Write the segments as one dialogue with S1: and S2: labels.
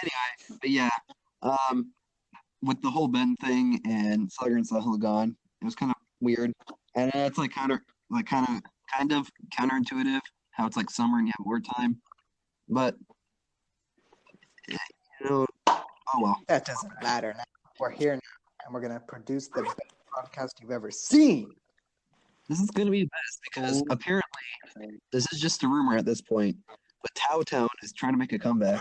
S1: Anyway, but yeah, with the whole Ben thing and Slugger and Sahil gone, it was kind of weird, and it's like kind of counterintuitive how it's like summer and you have more time, but you know, oh well.
S2: That doesn't matter now. We're here now, and we're going to produce the best podcast you've ever seen.
S1: This is going to be the best because apparently this is just a rumor at this point, but Town is trying to make a comeback.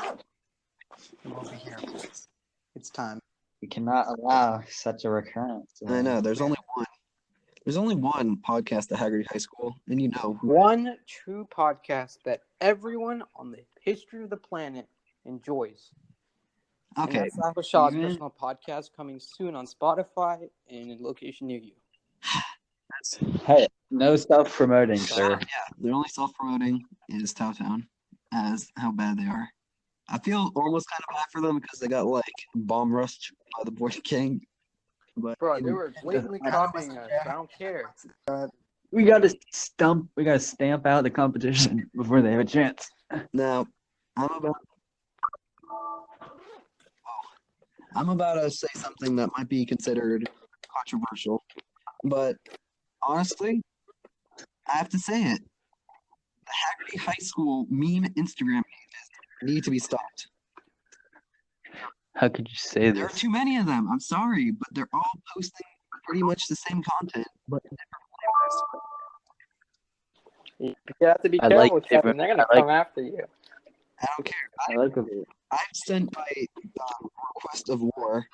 S2: We'll be here, please. It's time.
S3: We cannot allow such a recurrence.
S1: I know. There's only one. There's only one podcast at Haggerty High School, and you know who.
S4: One true podcast that everyone on the history of the planet enjoys.
S1: Okay.
S4: And that's Apple Shaw's personal podcast coming soon on Spotify and in a location near you.
S3: Hey, no self-promoting, sir.
S1: Yeah, their only self-promoting is Town, as how bad they are. I feel almost kind of bad for them because they got like bomb rushed by the Boid Gang. But
S4: Bro, they were blatantly copying us. I don't care.
S3: We gotta stamp out the competition before they have a chance.
S1: now, I'm about to say something that might be considered controversial, but honestly, I have to say it. The Haggerty High School meme Instagram pages need to be stopped.
S3: How could you say
S1: There are
S3: this?
S1: too many of them. I'm sorry, but they're all posting pretty much the same content, but in different flavors.
S4: You have to be
S3: I
S4: careful
S3: like
S4: with Kevin.
S3: different-
S4: They're going to
S3: I like-
S4: come after you.
S1: I don't care.
S3: I like it.
S1: I've sent my request of war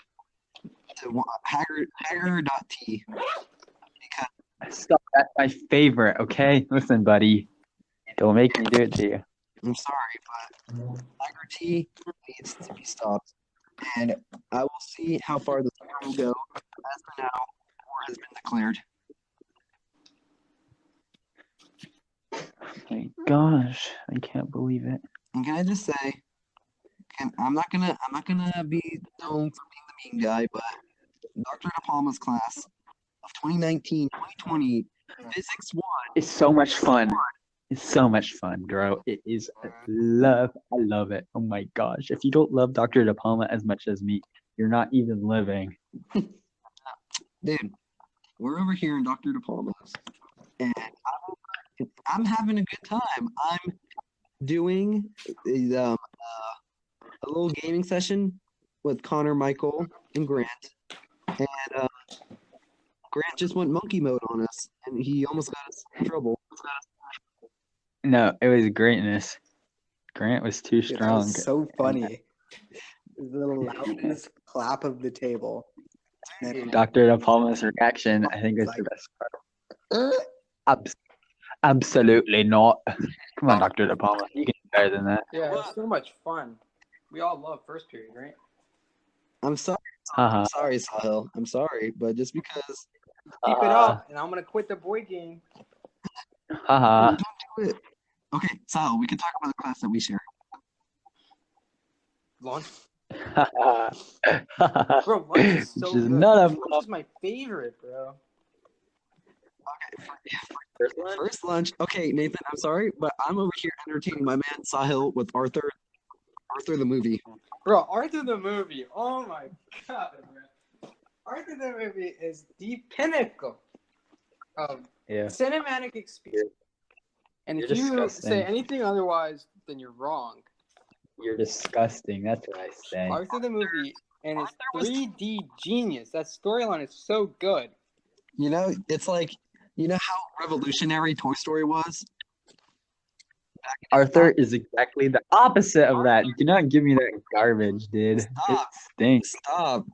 S1: to Hagger.t because
S3: Stop. That's my favorite. Okay, listen, buddy. Don't make me do it to you.
S1: I'm sorry, but Hagger T needs to be stopped. And I will see how far this war will go. As for now, war has been declared.
S3: My gosh, I can't believe it.
S1: And can I just say, I'm not gonna be known for being the mean guy, but Dr. De Palma's class of 2019-2020 Physics 1.
S3: It's so much fun. It's so much fun, bro. It is love. I love it. Oh my gosh. If you don't love Dr. De Palma as much as me, you're not even living.
S1: Dude, we're over here in Dr. De Palma's, and I'm having a good time. I'm doing a little gaming session with Connor, Michael, and Grant. And Grant just went monkey mode on us, and he almost got us in trouble.
S3: No, it was greatness. Grant was too
S2: It
S3: strong.
S2: was so funny. The loudest clap of the table. And
S3: Dr. De Palma's reaction, I think, is the best part. Absolutely not. Come on, Dr. De Palma. You can do better than that.
S4: Yeah, it was so much fun. We all love first period, right?
S1: I'm sorry.
S3: Uh-huh.
S1: I'm sorry, Sahil. I'm sorry, but just because
S4: Keep it up, and I'm going to quit the Boid Gang.
S3: Haha.
S1: don't do it. Okay, Sahil, we can talk about the class that we share.
S4: Lunch.
S3: Haha.
S4: Bro, lunch is so
S3: Which is
S4: good.
S3: none of
S4: Lunch is my favorite, bro.
S1: Okay, first lunch. Okay, Nathan, I'm sorry, but I'm over here entertaining my man Sahil with Arthur the movie.
S4: Bro, Arthur the movie. Oh my god, bro. Arthur the movie is the pinnacle of
S3: Yeah.
S4: cinematic experience. And if
S3: You're
S4: you
S3: disgusting.
S4: say anything otherwise, then you're wrong.
S3: You're disgusting. That's what I say.
S4: Arthur the movie and its 3D genius. That storyline is so good.
S1: You know, it's like, you know how revolutionary Toy Story was?
S3: Arthur is exactly the opposite of that. You cannot give me that garbage, dude.
S1: Stop.
S3: It stinks.
S1: Stop.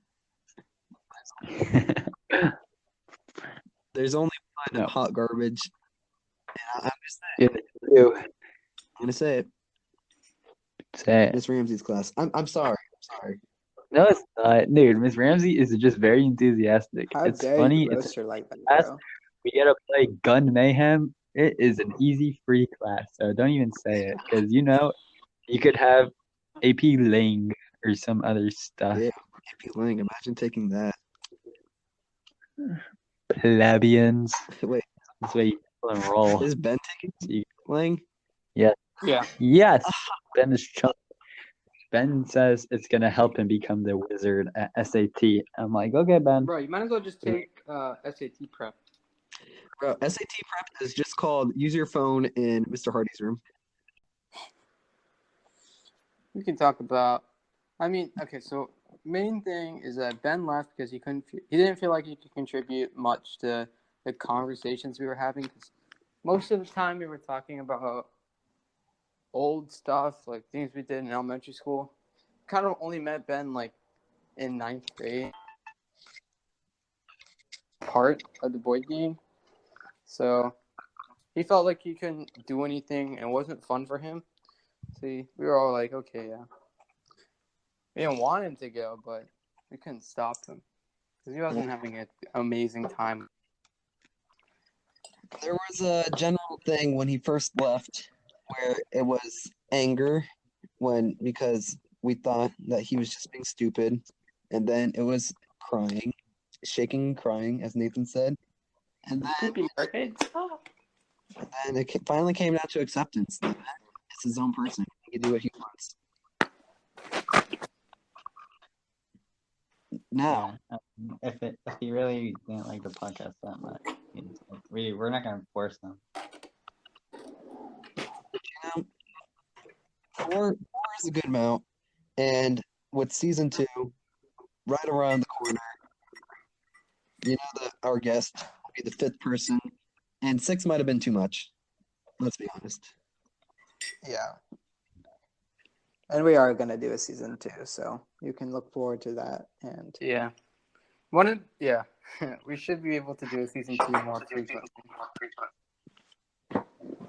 S1: There's only one
S3: No.
S1: hot garbage. And I'm
S3: Yeah, you.
S1: gonna say it.
S3: Say it.
S1: Miss Ramsey's class. I'm sorry. I'm sorry.
S3: No, it's not. Dude, Miss Ramsey is just very enthusiastic.
S2: how
S3: It's
S2: dare
S3: funny.
S2: you
S3: It's
S2: roast her like that,
S3: class.
S2: bro?
S3: We get to play Gun Mayhem. It is an easy free class, so don't even say it. Because, you know, you could have AP Ling or some other stuff.
S1: Yeah, AP Lang. Imagine taking that.
S3: Plebeians.
S1: Wait,
S3: That's the way you roll.
S1: is Ben taking
S3: You-
S1: Lang?
S4: Yeah.
S3: Yes, Ben is Ben says it's gonna help him become the wizard at SAT. I'm like, okay, Ben.
S4: Bro, you might as well just take SAT prep.
S1: Bro, SAT prep is just called use your phone in Mr. Hardy's room.
S4: We can talk about. I mean, okay. So main thing is that Ben left because he couldn't. He didn't feel like he could contribute much to the conversations we were having. Because most of the time we were talking about old stuff, like things we did in elementary school. Kind of only met Ben like in 9th grade. Part of the Boid Gang. So he felt like he couldn't do anything and it wasn't fun for him. See, we were all like, okay, yeah. We didn't want him to go, but we couldn't stop him because he wasn't having an amazing time.
S1: There was a general thing when he first left where it was anger because we thought that he was just being stupid, and then it was crying, shaking and crying, as Nathan said, and then it finally came down to acceptance. That it's his own person; he can do what he wants. Now,
S3: if he really didn't like the podcast that much, we're not gonna force him.
S1: Four is a good amount, and with season 2 right around the corner, you know that our guest will be the 5th person, and 6 might have been too much. Let's be honest.
S2: Yeah. And we are going to do a season 2, so you can look forward to that. And
S4: Yeah. We should be able to do a season 2 more frequently.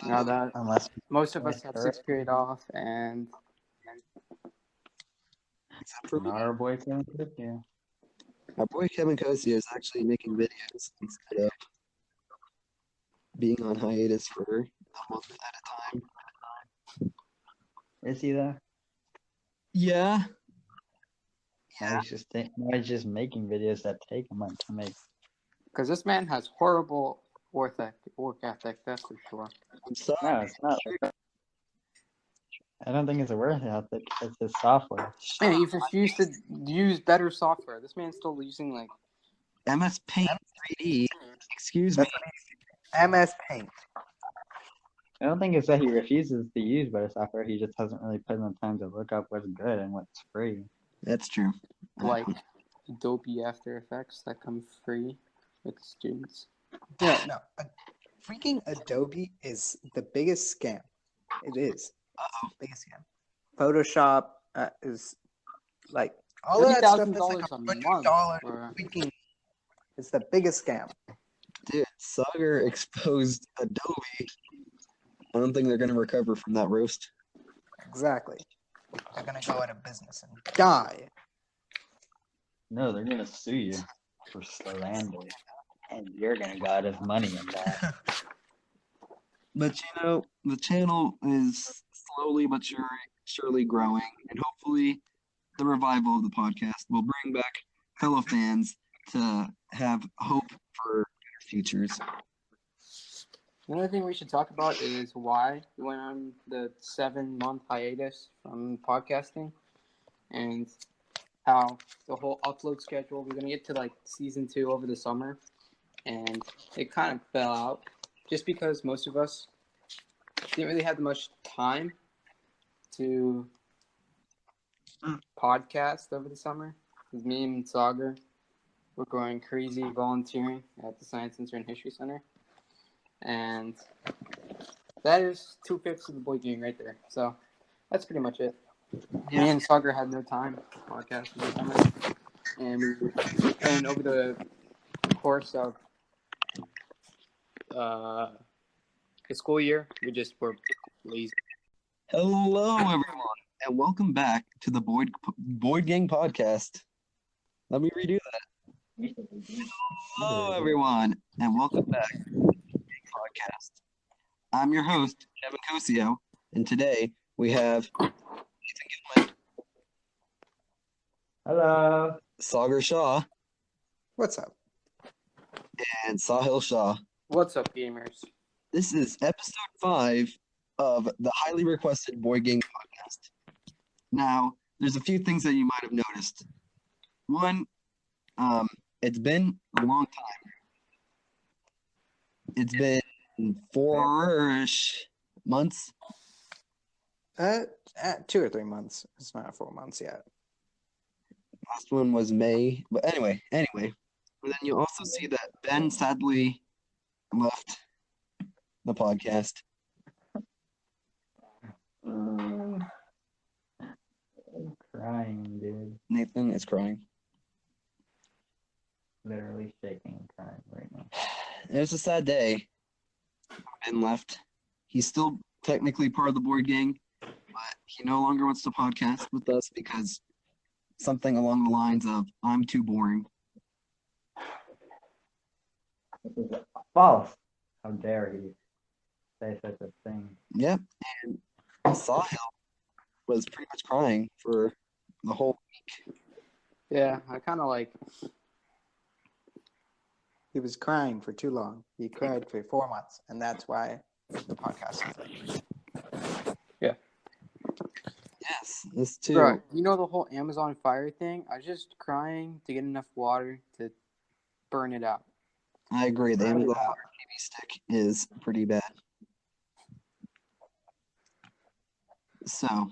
S4: Now that
S3: Unless
S4: most of us have 6th grade off, and
S1: Except for
S3: not our boy Kevin Cosio.
S1: our boy Kevin Cosio is actually making videos instead of being on hiatus for a month at a time.
S3: Is he though?
S1: Yeah.
S3: Now he's just making videos that take a month to make.
S4: because this man has horrible work ethic, that's for sure.
S1: I'm sorry.
S3: No, it's not. I don't think it's a worth ethic. It's his software.
S4: Man, he refused to use better software. This man's still using like
S1: MS Paint 3D. Excuse me.
S2: MS Paint.
S3: I don't think it's that he refuses to use better software. He just hasn't really put in the time to look up what's good and what's free.
S1: That's true.
S4: like Adobe After Effects that come free with students.
S2: No. Freaking Adobe is the biggest scam. It is. Biggest scam. Photoshop is like all of that stuff is like
S4: $30,000
S2: $100
S4: for
S2: freaking. It's the biggest scam.
S1: Dude, Sagar exposed Adobe. I don't think they're going to recover from that roast.
S2: Exactly. They're gonna go out of business and die.
S3: No, they're gonna sue you for slander, and you're gonna go out of money in that.
S1: But the channel is slowly but surely growing, and hopefully the revival of the podcast will bring back fellow fans to have hope for futures.
S4: Another thing we should talk about is why we went on the 7-month hiatus from podcasting and how the whole upload schedule, we're going to get to like season 2 over the summer, and it kind of fell out just because most of us didn't really have much time to podcast over the summer. Because me and Sagar were going crazy volunteering at the Science Center and History Center. And that is 2/5 of the Boid Gang right there. So that's pretty much it.
S1: Yeah.
S4: Me and Sagar had no time to podcast in the summer. And over the course of the school year, we just were lazy.
S1: Hello, everyone, and welcome back to the Boid Gang Podcast. Let me redo that. Hello, everyone, and welcome back to the Boid Gang Podcast. I'm your host, Kevin Cosio, and today we have Nathan Gilman,
S3: Hello.
S1: Sagar Shah,
S2: What's up?
S1: and Sahil Shah.
S4: What's up, gamers?
S1: This is episode 5 of the highly requested Boid Gang Podcast. Now, there's a few things that you might have noticed. One, it's been a long time. It's been 4-ish months.
S2: 2 or 3 months. It's not 4 months yet.
S1: Last one was May. But anyway. But then you also see that Ben sadly left the podcast.
S3: I'm crying, dude.
S1: Nathan is crying.
S3: Literally shaking and crying right now.
S1: It was a sad day. Ben left. He's still technically part of the Boid Gang, but he no longer wants to podcast with us because something along the lines of, I'm too boring.
S3: This is false. How dare he say such a thing?
S1: Yep. And Sahil was pretty much crying for the whole week.
S4: Yeah, I kind of like.
S2: He was crying for too long. He cried for 4 months, and that's why the podcast is like.
S1: Yes, this too.
S4: Bro, you know the whole Amazon fire thing? I was just crying to get enough water to burn it out.
S1: I agree. The Amazon Fire TV stick is pretty bad. So,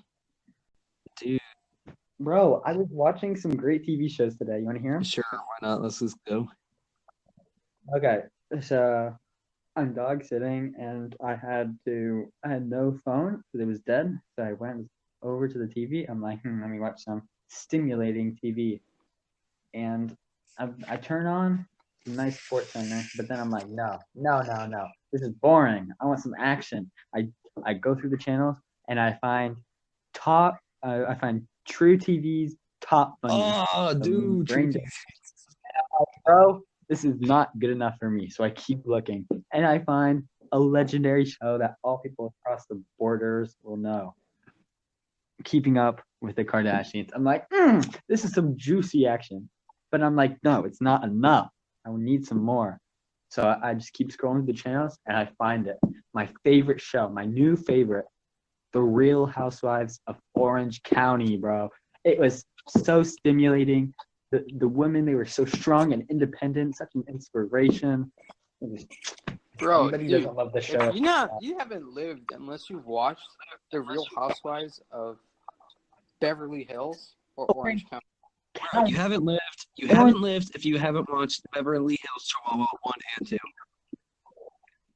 S1: dude,
S3: Bro, I was watching some great TV shows today. You want to hear them?
S1: sure, why not? Let's just go.
S3: Okay, so I'm dog sitting, and I had no phone because it was dead. So I went over to the TV. I'm like, let me watch some stimulating TV, and I turn on a nice sports center, but then I'm like, no, this is boring. I want some action. I go through the channels, and I find True TV's Top Funny.
S1: Oh, dude,
S3: Brain
S1: True
S3: Dead. Bro, this is not good enough for me. So I keep looking, and I find a legendary show that all people across the borders will know. Keeping Up with the Kardashians. I'm like, this is some juicy action. But I'm like, no, it's not enough. I need some more. So I just keep scrolling through the channels, and I find it. My favorite show, my new favorite, The Real Housewives of Orange County, bro. It was so stimulating. The women, they were so strong and independent, such an inspiration. It was,
S4: Bro,
S3: anybody
S4: dude,
S3: doesn't love the show.
S4: you haven't lived unless you've watched The Real Housewives of Beverly Hills or Orange County.
S1: Bro, you haven't lived if you haven't watched Beverly Hills Chihuahua 1 and 2.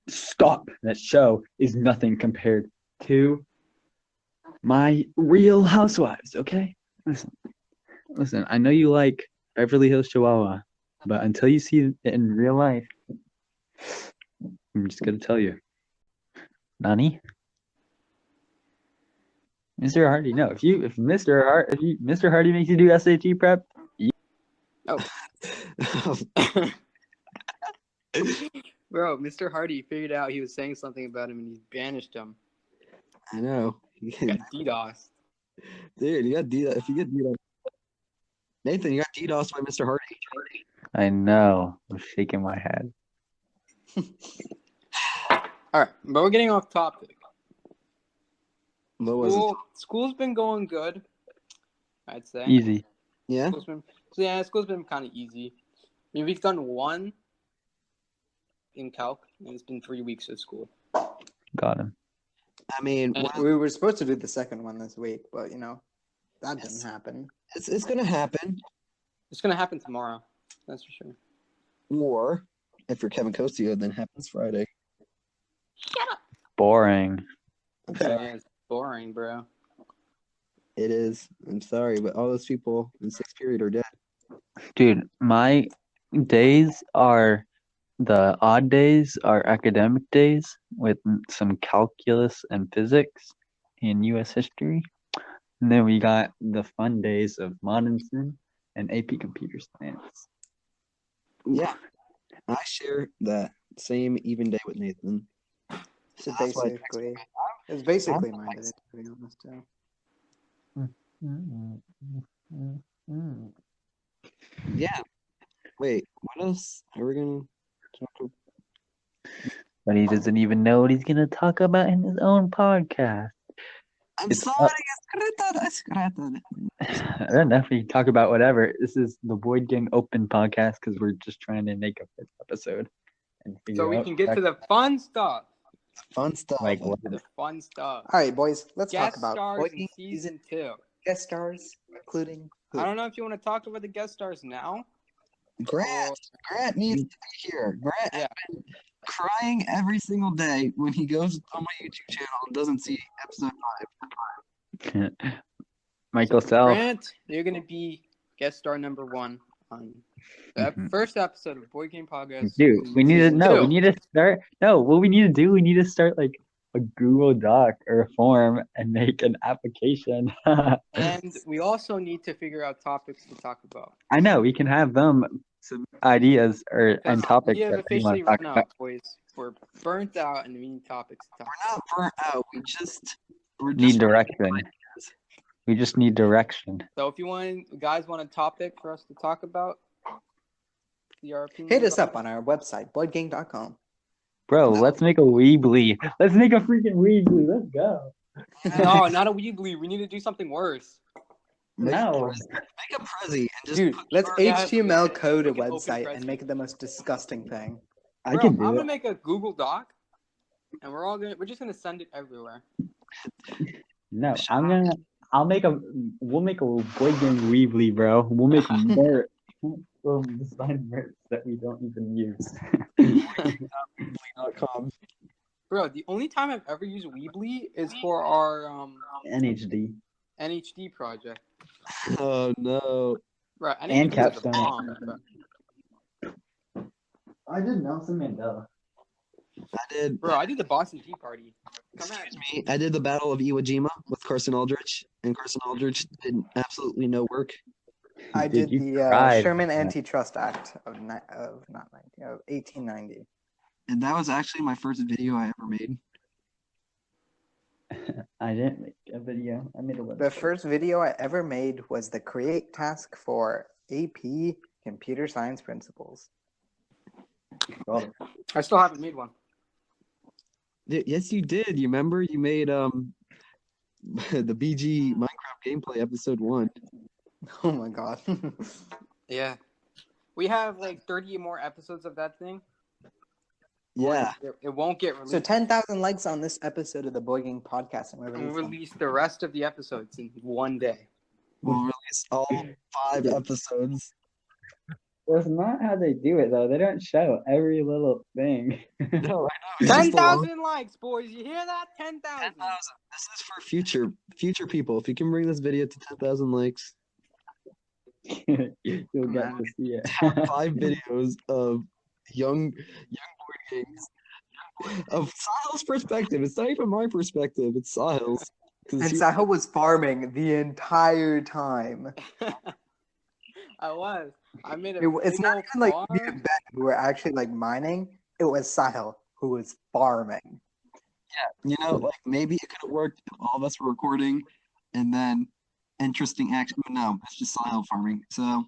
S3: Stop. That show is nothing compared to my Real Housewives, okay? Listen, I know you like Beverly Hills Chihuahua, but until you see it in real life, I'm just gonna tell you. Nani? Mr. Hardy, no. If Mr. Hardy makes you do SAT prep,
S4: Bro, Mr. Hardy figured out he was saying something about him and he banished him.
S1: I know.
S4: He got DDoS.
S1: Dude, you got DDoS. If you get DDoS. Nathan, you got DDoS by Mr. Hardy.
S3: I know. I'm shaking my head.
S4: All right, but we're getting off topic.
S1: What was it?
S4: School's been going good, I'd say.
S3: Easy.
S1: Yeah?
S4: School's been kind of easy. I mean, we've done one in calc, and it's been 3 weeks of school.
S3: Got him.
S1: I mean,
S2: We were supposed to do the second one this week, but that didn't happen.
S1: it's going to happen.
S4: It's going to happen tomorrow. That's for sure.
S1: Or, if you're Kevin Cosio, then happens Friday.
S3: Boring.
S1: I'm
S4: Yeah,
S1: sorry.
S4: it's boring, bro.
S1: It is. I'm sorry, but all those people in 6th period are dead.
S3: Dude, my days are the odd days are academic days with some calculus and physics in U.S. history. And then we got the fun days of Monenson and AP Computer Science.
S1: Yeah. I share that same even day with Nathan.
S2: So
S1: that's why-
S2: basically, it's basically mine, to be honest.
S1: Yeah. Wait, what else are we going to talk about?
S3: But he doesn't even know what he's going to talk about in his own podcast.
S1: I'm
S3: It's
S1: sorry, I scratched.
S3: I don't know if we can talk about whatever. This is the Boid Gang Open podcast because we're just trying to make a fifth episode and figure
S4: So we
S3: out
S4: can get to the fun stuff.
S1: Fun stuff.
S3: like what.
S4: The fun stuff.
S2: All right, boys, let's talk
S4: Guest
S2: about
S4: stars
S2: Boid
S4: in
S2: Gang
S4: season 2.
S2: guest stars, including who?
S4: I don't know if you want to talk about the guest stars now.
S1: Grant needs to be here. Grant has
S4: Yeah.
S1: been crying every single day when he goes on my YouTube channel and doesn't see episode 5.
S3: Michael Self.
S4: Grant, you're going to be guest star number 1 on the first episode of Boid Gang Podcast.
S3: Dude, we need to
S4: season
S3: no.
S4: 2.
S3: We need to start. No, what we need to do, we need to start like a Google Doc or a form and make an application.
S4: And we also need to figure out topics to talk about.
S3: I know we can have them some ideas and topics
S4: We have
S3: that we want
S4: officially
S3: to talk
S4: run
S3: about.
S4: out, boys. We're burnt out and we need topics to talk
S1: We're
S4: about.
S1: not burnt out. We're
S3: Need
S1: just
S3: direction. We just need direction.
S4: So if you guys want a topic for us to talk about, your opinion
S2: Hit us
S4: about
S2: up on our website, boidgang.com.
S3: Bro, let's make a Weebly. Let's make a freaking Weebly. Let's go.
S4: it. No, not a Weebly. We need to do something worse.
S3: No.
S1: Make a Prezi and just
S2: Dude,
S1: put
S2: let's
S1: your-
S2: HTML code a
S4: Make an open
S2: website
S4: Prezi.
S2: and make it the most disgusting thing.
S3: I
S4: Bro,
S3: can
S4: I'm
S3: do
S4: gonna
S3: it.
S4: make a Google Doc, and we're just gonna send it everywhere.
S3: No, we'll make a Boid Gang Weebly, bro. We'll make merch. We'll design merch that we don't even use.
S1: .com.
S4: Bro, the only time I've ever used Weebly is for our
S3: NHD.
S4: NHD project.
S1: Oh no.
S4: Right,
S3: And
S4: NHD was a
S3: Capstone.
S4: bomb, bro.
S3: I did Nelson Mandela.
S1: I
S4: I did the Boston Tea Party. Come at
S1: excuse me. I did the Battle of Iwo Jima with Carson Aldrich, and Carson Aldrich did absolutely no work.
S2: I
S3: Dude,
S2: did
S3: you
S2: the
S3: tried.
S2: Sherman Antitrust Act of 1890.
S1: And that was actually my first video I ever made.
S3: I didn't make a video. I made a website.
S2: The first video I ever made was the create task for AP Computer Science Principles.
S4: I still haven't made one.
S1: Yes, you did. You remember? You made the BG Minecraft gameplay episode 1.
S2: Oh my god.
S4: Yeah. We have like 30 more episodes of that thing.
S1: Yeah.
S4: It won't get released.
S2: So 10,000 likes on this episode of the Boid Gang Podcast, and we're
S4: We'll
S2: releasing.
S4: release the rest of the episodes in one day.
S1: We'll release all 5 episodes.
S3: That's not how they do it, though. They don't show every little thing.
S1: No, I know. It's just a long-
S4: 10,000 likes, boys. You hear that? 10,000.
S1: 10,000. This is for future people. If you can bring this video to 10,000 likes,
S3: You'll get to see it.
S1: have 5 videos of young board games. Of Sahil's perspective. It's not even my perspective. It's Sahil's.
S2: And Sahil was farming the entire time.
S4: I was. I made a
S2: It's
S4: big
S2: not
S4: old
S2: even like
S4: farm.
S2: me and Ben who were actually like mining. It was Sahil who was farming.
S1: You know, like maybe it could have worked if all of us were recording and then interesting action. But no, it's just Sahil farming. So,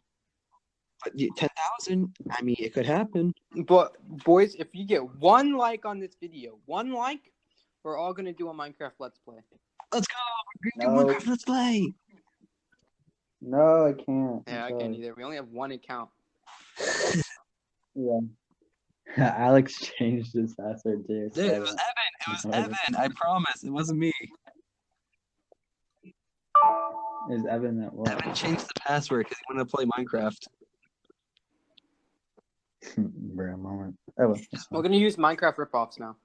S1: but 10,000, I mean, it could happen.
S4: But boys, if you get 1 like on this video, 1 like, we're all gonna do a Minecraft Let's Play.
S1: Let's go. We're
S3: No.
S1: gonna do Minecraft Let's Play.
S3: No, I can't.
S4: Yeah, I can't either. We only have 1 account.
S3: Yeah. Alex changed his password too.
S1: Dude, it was Evan. It was Evan. I promise. It wasn't me.
S3: Is Evan that what?
S1: Evan changed the password because he wanted to play Minecraft.
S3: Bro, moment. Oh, well, that's
S4: We're
S3: fine.
S4: gonna use Minecraft ripoffs now.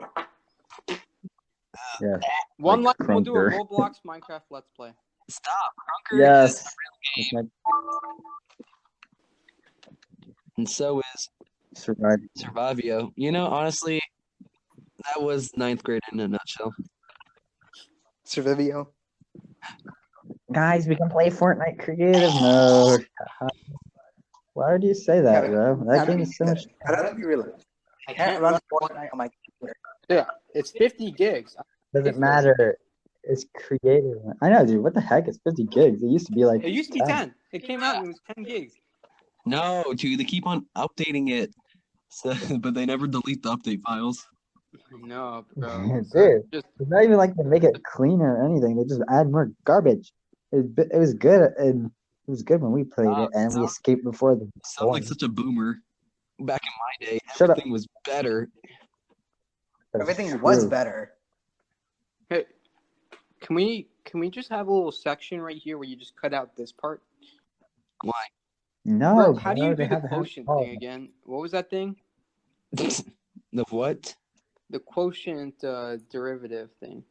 S3: Yeah.
S4: 1
S3: Like
S4: like, we'll do a
S3: Krunker.
S4: Roblox Minecraft Let's Play.
S1: Stop. Krunker
S3: Yes.
S1: is a
S3: It's
S1: real game. And so is
S3: Survive.
S1: Survivio. You know, honestly, that was 9th grade in a nutshell.
S2: Survivio.
S3: Guys, we can play Fortnite creative mode. Why would you say that,
S2: Yeah,
S3: bro? That game is so much.
S2: I don't be real. I can't run Fortnite on my computer.
S4: Yeah, it's 50 gigs.
S3: Doesn't matter. It's creative. I know, dude. What the heck? It's 50 gigs. It used to be like.
S4: It used to be 10. It came out and it was 10 gigs.
S1: No, dude, they keep on updating it. So, but they never delete the update files.
S4: No, bro.
S3: Dude,
S4: Just
S3: it's not even like they make it cleaner or anything. They just add more garbage. It was good, and it was good when we played it, and we escaped before the
S1: Sound like
S3: storm.
S1: such a boomer. Back in my day,
S3: Shut up.
S1: everything was better.
S3: That's
S2: Everything was
S3: true.
S2: better.
S4: Hey, can we just have a little section right here where you just cut out this part?
S1: Why?
S3: No,
S4: Bro, how do
S3: bro,
S4: you
S3: they
S4: do the
S3: have to have
S4: quotient
S3: all
S4: thing again? What was that thing?
S1: The what?
S4: The quotient derivative thing.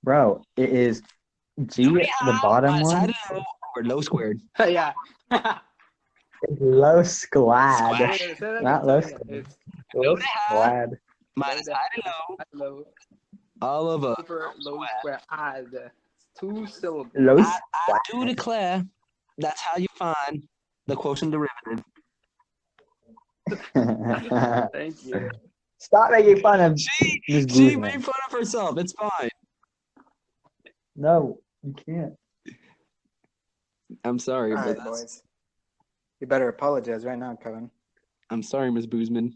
S3: Bro, it is G, the bottom one,
S1: Or low squared.
S4: Yeah.
S3: is low squad.
S1: Squad.
S4: Say that
S3: Not
S4: again,
S3: low
S4: say that again.
S3: squad.
S4: It's
S3: Low squad.
S1: Minus high to low.
S4: low
S1: All of us.
S4: over low square odd. It's 2 syllables.
S3: Low
S1: I
S3: squad.
S1: do declare that's how you find the quotient derivative.
S4: Thank you.
S3: Stop making fun of
S1: She
S3: Miss
S1: made
S3: Guzman.
S1: fun of herself. It's fine.
S3: No, you can't.
S1: I'm sorry,
S2: All
S1: but
S2: right, boys. You better apologize right now, Kevin.
S1: I'm sorry, Miss Boozman.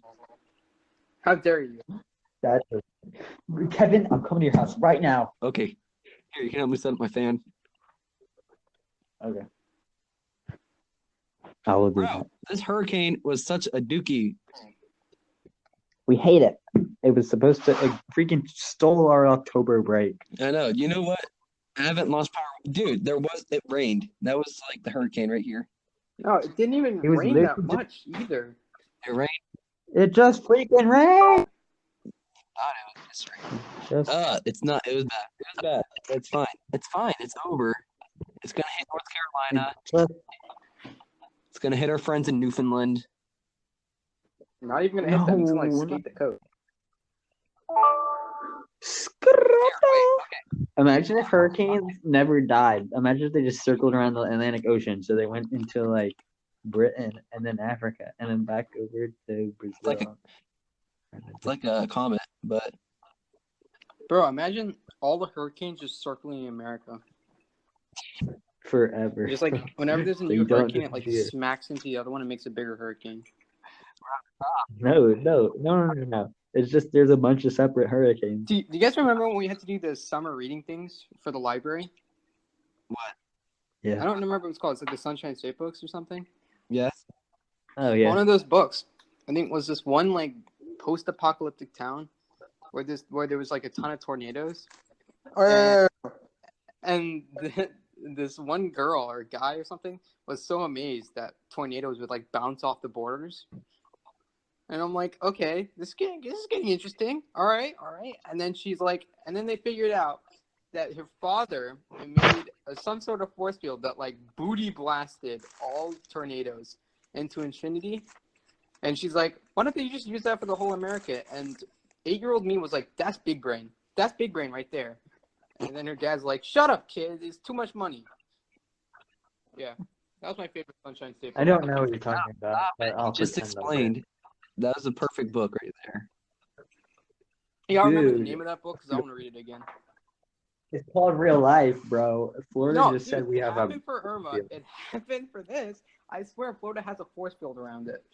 S4: How dare you?
S3: That's Kevin, I'm coming to your house right now.
S1: Okay. Here, you can help me set up my fan.
S3: Okay. I will do
S1: Bro,
S3: that.
S1: this hurricane was such a dookie.
S3: We hate it. It was supposed to freaking stole our October break.
S1: I know. You know what? I haven't lost power. Dude, it rained. That was like the hurricane right here.
S4: No, it didn't even
S3: It was
S4: rain that
S3: literally
S4: much either.
S1: It rained.
S3: It just freaking rained.
S1: It's rain.
S3: Just
S1: It's not. It was bad. It was bad. It's fine. It's fine. It's over. It's gonna hit North Carolina. It's gonna hit our friends in Newfoundland.
S4: Not even gonna hit them until like
S3: No,
S4: skate the coast.
S3: Imagine if hurricanes never died. Imagine if they just circled around the Atlantic Ocean. So they went into like Britain and then Africa and then back over to Brazil.
S1: It's like a comet, but
S4: Bro, imagine all the hurricanes just circling America.
S3: Forever.
S4: Just like whenever there's a
S3: So
S4: new
S3: you don't
S4: hurricane, it like
S3: disappear.
S4: smacks into the other one and makes a bigger hurricane.
S3: No. It's just there's a bunch of separate hurricanes.
S4: Do you guys remember when we had to do the summer reading things for the library?
S1: what?
S3: Yeah.
S4: I don't remember what it's called. It's like the Sunshine State books or something.
S1: Yes.
S3: Oh yeah.
S4: One of those books, I think, was this one like post-apocalyptic town where there was like a ton of tornadoes, and this one girl or guy or something was so amazed that tornadoes would like bounce off the borders. And I'm like, okay, this is getting interesting. All right. And then she's like, and then they figured out that her father made some sort of force field that like booty blasted all tornadoes into infinity. And she's like, why don't they just use that for the whole America? And 8-year-old me was like, that's big brain. That's big brain right there. And then her dad's like, shut up, kid. It's too much money. Yeah. That was my favorite Sunshine State book.
S3: I don't know what you're talking about. But I'll
S1: Just
S3: pretend I'm
S1: explained. That was a perfect book right there.
S4: Yeah, I remember the
S3: Dude.
S4: name of that book because I want to read it again.
S3: It's called Real Life, bro. Florida just said we
S4: it
S3: have
S4: happened for Irma. It happened for this. I swear Florida has a force field around it.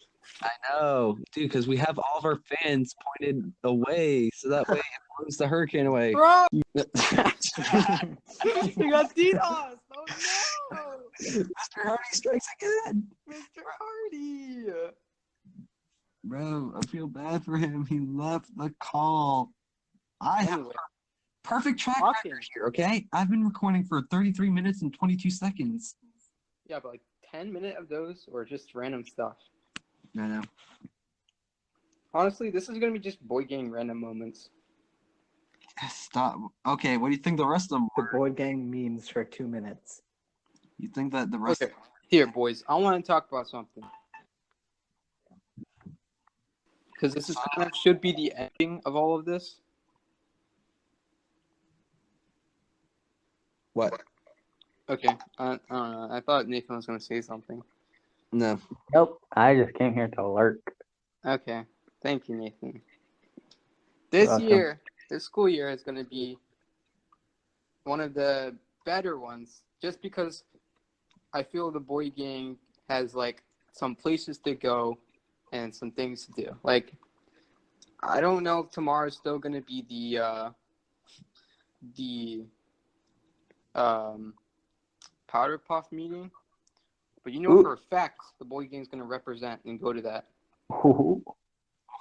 S1: I know, dude, because we have all of our fans pointed away, so that way it moves the hurricane away.
S4: Bro! You got DDoS! Oh no!
S1: Mr. Hardy strikes again.
S4: Mr. Hardy!
S1: Bro, I feel bad for him. He left the call. I have
S4: Anyway,
S1: perfect track
S4: talking.
S1: record here, okay? I've been recording for 33 minutes and 22 seconds.
S4: Yeah, but like 10 minutes of those or just random stuff.
S1: I know.
S4: Honestly, this is gonna be just Boid Gang random moments.
S1: Stop. Okay, what do you think the rest of them
S2: The
S1: were?
S2: Boid Gang memes for 2 minutes.
S1: You think that the rest
S4: Okay, here, boys. I want to talk about something. Because this is kind of should be the ending of all of this.
S1: What?
S4: Okay, I don't know. I thought Nathan was gonna say something.
S1: No.
S3: Nope. I just came here to lurk.
S4: Okay, thank you, Nathan. This
S3: welcome.
S4: year, this school year is going to be one of the better ones, just because I feel the Boid Gang has like some places to go and some things to do. Like, I don't know if tomorrow's still going to be the powder puff meeting. But you know
S3: Ooh.
S4: for a fact the Boid Gang's gonna represent and go to that.
S3: Ooh.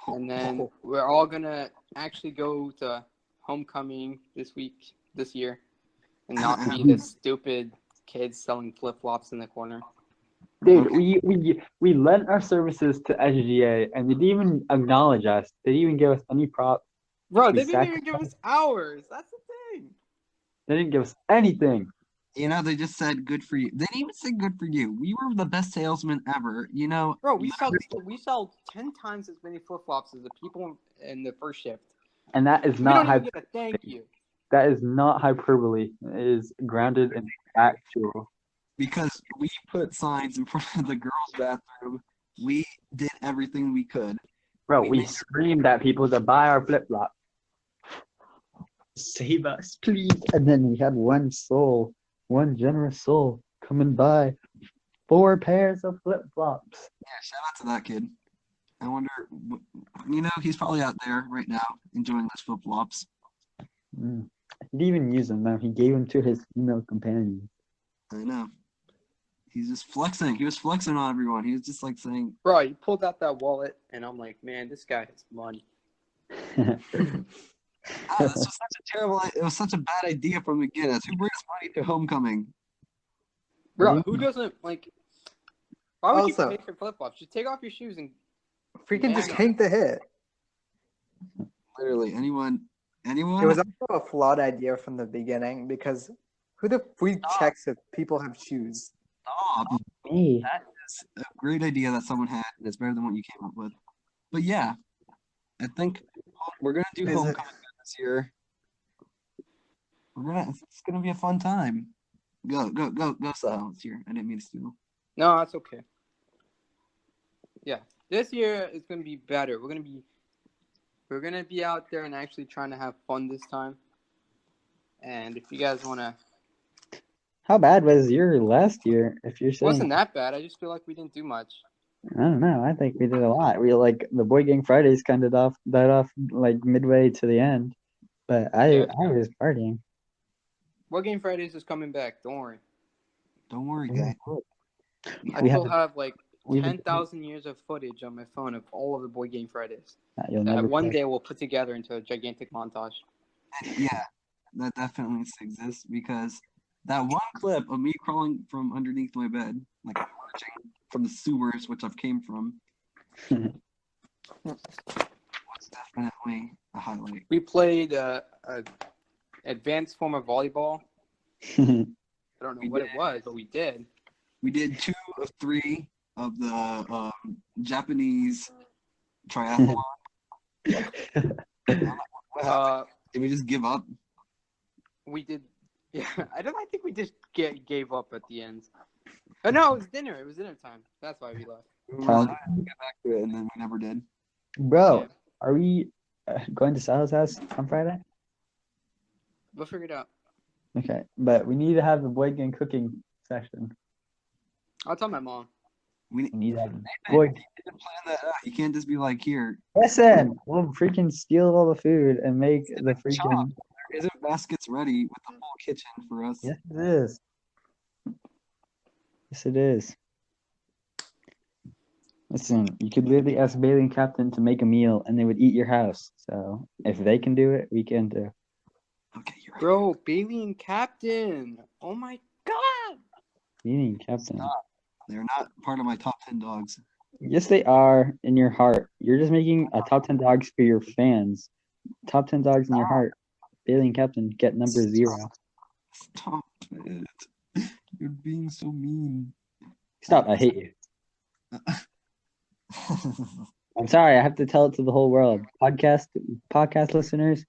S4: And then we're all gonna actually go to homecoming this year, and not be the stupid kids selling flip flops in the corner.
S3: Dude, we lent our services to SGA and they didn't even acknowledge us. They didn't even give us any props.
S4: Bro,
S3: We
S4: they didn't even give us hours. That's the thing.
S3: They didn't give us anything.
S1: You know, they just said good for you. They didn't even say good for you. We were the best salesmen ever. You know,
S4: Bro, we sell 10 times as many flip flops as the people in the first shift.
S3: And that is
S4: We
S3: not
S4: don't even get a thank you.
S3: That is not hyperbole. It is grounded in factual.
S1: because we put signs in front of the girls' bathroom. We did everything we could.
S3: Bro, we screamed at people to buy our flip flop. Save us, please. And then we had one generous soul, come and buy 4 pairs of flip flops.
S1: Yeah, shout out to that kid. I wonder, you know, he's probably out there right now enjoying those flip flops.
S3: He didn't even use them though. He gave them to his female companion.
S1: I know. He's just flexing. He was flexing on everyone. He was just like saying,
S4: Bro, you pulled out that wallet, and I'm like, man, this guy has money.
S1: this was such a terrible, it was such a bad idea from the beginning. Who brings money to homecoming?
S4: Bro, who doesn't, like, why would
S2: Also-
S4: you pay for flip-flops? Just take off your shoes and
S2: Freaking just tank the hit.
S1: Literally, anyone?
S2: It was also a flawed idea from the beginning because who the freak checks if people have shoes?
S1: Stop.
S3: Me.
S1: That is a great idea that someone had, and it's better than what you came up with. But yeah, I think we're gonna do
S2: Is it-
S1: homecoming this year. It's gonna be a fun time. Go, Sahel. It's here. I didn't mean to steal.
S4: No, that's okay. Yeah, this year is gonna be better. We're gonna be out there and actually trying to have fun this time. And if you guys wanna,
S3: How bad was your last year? If you're
S4: it
S3: saying,
S4: wasn't that bad. I just feel like we didn't do much.
S3: I don't know. I think we did a lot. We like the Boid Gang Fridays kind of died off like midway to the end, but I was partying.
S4: Boid Gang Fridays is coming back. Don't worry.
S1: Don't worry, guys.
S4: I
S3: We
S4: still
S3: have-
S4: have like
S3: we have-
S4: 10,000 years of footage on my phone of all of the Boid Gang Fridays
S3: You'll
S4: that
S3: never
S4: one
S3: play.
S4: day we'll put together into a gigantic montage.
S1: Yeah, that definitely needs to exist because that one clip of me crawling from underneath my bed, like emerging from the sewers, which I've came from, was definitely a highlight.
S4: We played a advanced form of volleyball. I don't know
S1: We
S4: what
S1: did.
S4: it was, but we did.
S1: We did 2 of 3 of the Japanese triathlon. What happened? Did we just give up?
S4: We did. Yeah, I think we just gave up at the end. Oh no, it was dinner. It was dinner time. That's why we left.
S1: We were like, "We'll get back to it," and then we never did.
S3: Bro,
S4: Yeah.
S3: are we going to Sal's house on Friday?
S4: We'll figure it out.
S3: Okay, but we need to have the Boid Gang cooking session.
S4: I'll tell my mom.
S1: We
S3: We need to have
S1: Nathan,
S3: Boid.
S1: you need to plan that out. You can't just be like, "Here,
S3: Listen, we'll freaking steal all the food and make the freaking.
S1: there isn't baskets ready with the whole kitchen for us."
S3: Yes, it is. Yes, it is. Listen, you could literally ask Bailey and Captain to make a meal, and they would eat your house. So if they can do it, we can too.
S1: Okay, you're right.
S4: Bro, Bailey and Captain. Oh my god.
S3: Eating Captain.
S1: They're not part of my top 10 dogs.
S3: Yes, they are in your heart. You're just making a top 10 dogs for your fans. Top 10 dogs in your heart. Bailey and Captain get number 0.
S1: Stop it. You're being so mean.
S3: Stop, I hate you. I'm sorry, I have to tell it to the whole world. Podcast listeners,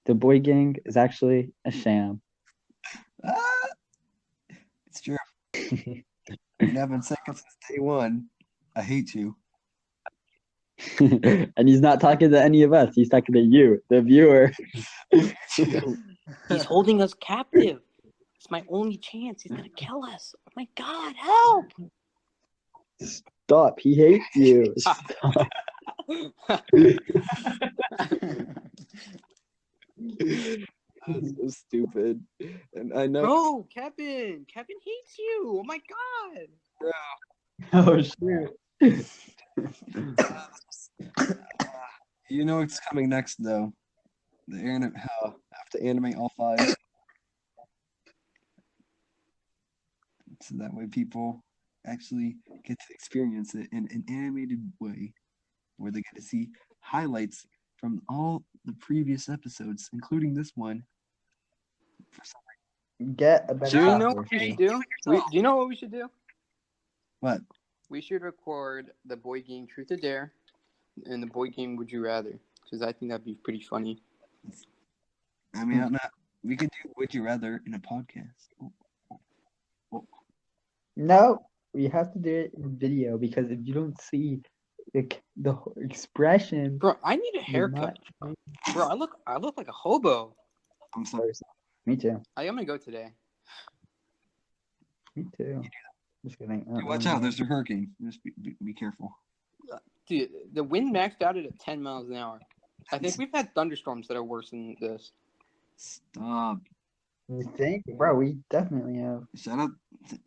S3: the Boid Gang is actually a sham.
S1: It's true. And I've been saying since day one, I hate you.
S3: And he's not talking to any of us. He's talking to you, the viewer.
S4: He's holding us captive. It's my only chance. He's gonna kill us. Oh my god, help!
S3: Stop, he hates you. Stop.
S1: That's so stupid. And I know.
S4: Bro, Kevin hates you. Oh my god.
S3: Oh shoot.
S1: You know what's coming next, though. How I have to animate all 5. So that way people actually get to experience it in an animated way, where they get to see highlights from all the previous episodes, including this one.
S3: Get a better
S4: Do you know
S3: software
S4: what we should
S3: too.
S4: do? Do you know what we should do?
S1: What?
S4: We should record the Boid Gang Truth or Dare and the Boid Gang Would You Rather, because I think that'd be pretty funny.
S1: I mean, I'm not, we could do Would You Rather in a podcast.
S3: No, we have to do it in video because if you don't see the expression,
S4: Bro, I need a
S3: you're
S4: haircut.
S3: not-
S4: Bro, I look like a hobo.
S1: I'm sorry.
S3: Me too.
S4: I'm gonna go today.
S3: Me too. Just kidding.
S1: Dude, watch out, there's a hurricane. Just be careful.
S4: Dude, the wind maxed out at 10 miles an hour. I think we've had thunderstorms that are worse than this.
S1: Stop.
S3: You think, bro? We definitely have.
S1: Shout out.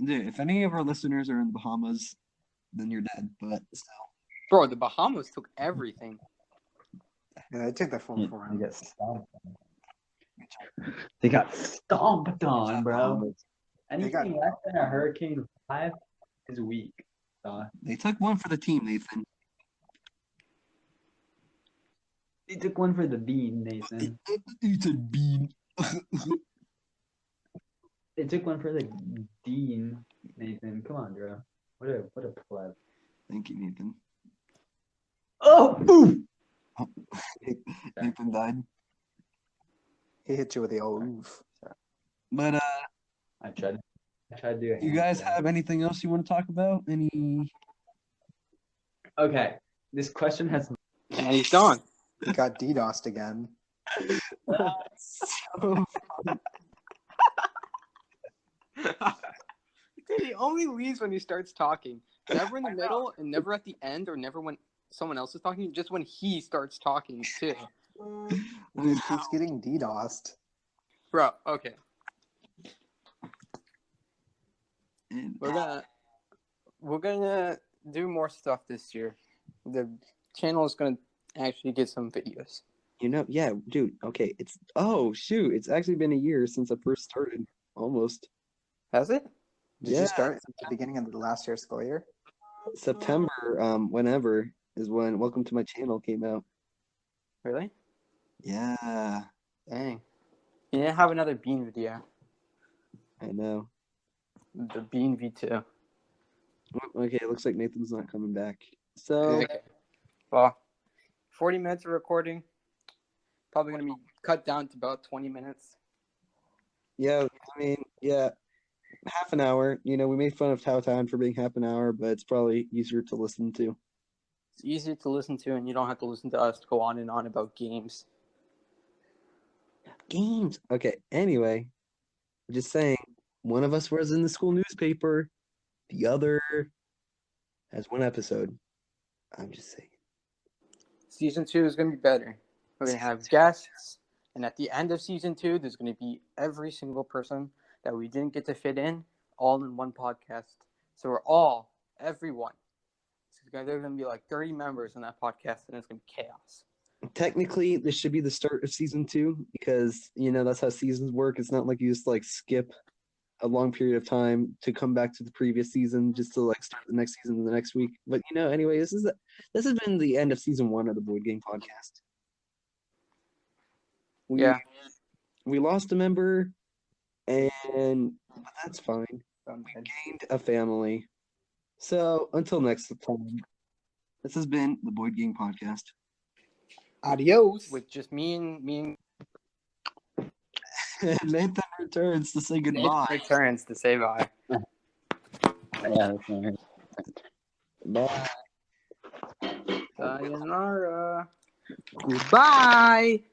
S1: Dude, if any of our listeners are in the Bahamas, then you're dead. But still.
S4: Bro, the Bahamas took everything.
S2: Yeah, I took the phone
S3: They
S2: for him.
S3: got stomped on. They got stomped on, bro. Anything less than a Hurricane 5 is weak.
S1: They took one for the team, Nathan.
S3: They took one for the bean, Nathan.
S1: It's a bean.
S3: They took one for the dean, Nathan. Come on, bro. What a pleb.
S1: Thank you, Nathan.
S3: Oh, boom!
S1: Nathan died.
S2: He hit you with the old oof.
S1: But
S3: I tried to do it.
S1: you guys have anything else you want to talk about? Any?
S3: Okay. This question has.
S4: And he's gone.
S2: He got DDoSed again.
S4: Dude, he only leaves when he starts talking. Never in the middle, and never at the end, or never when someone else is talking. Just when he starts talking too.
S2: He keeps getting DDoSed.
S4: Bro, okay.
S1: And-
S4: We're gonna do more stuff this year. The channel is gonna actually get some videos.
S1: You know, yeah, dude. Okay, shoot, it's actually been a year since I first started. Almost.
S4: Has it?
S2: Did
S1: Yeah.
S2: you start at the beginning of the last year's school year?
S1: September, whenever is when Welcome to My Channel came out.
S4: Really?
S1: Yeah,
S4: Dang. You didn't have another Bean video.
S1: I know.
S4: The Bean V2.
S1: Okay, it looks like Nathan's not coming back. So
S4: Okay. Well, 40 minutes of recording. Probably gonna be cut down to about 20 minutes.
S1: yeah, I mean, yeah, half an hour. You know, we made fun of Tao for being half an hour, but it's probably easier to listen to.
S4: It's easier to listen to, and you don't have to listen to us go on and on about games.
S1: Games. Okay. Anyway, I'm just saying, one of us was in the school newspaper, the other has one episode. I'm just saying.
S4: Season 2 is gonna be better. We're gonna have guests, and at the end of season 2, there's gonna be every single person that we didn't get to fit in, all in one podcast. So everyone. So there's gonna be like 30 members in that podcast, and it's gonna be chaos.
S1: Technically, this should be the start of season 2 because, you know, that's how seasons work. It's not like you just like skip a long period of time to come back to the previous season just to like start the next season the next week. But, you know, anyway, this has been the end of season 1 of the Boid Gang Podcast. We lost a member, but that's fine. We gained a family. So until next time, this has been the Boid Gang Podcast.
S2: Adios.
S4: With just me and
S1: Nathan returns to say
S4: Nathan
S1: goodbye.
S4: returns to say bye.
S3: Yeah, that's right.
S1: Bye.
S4: Sayonara. Goodbye.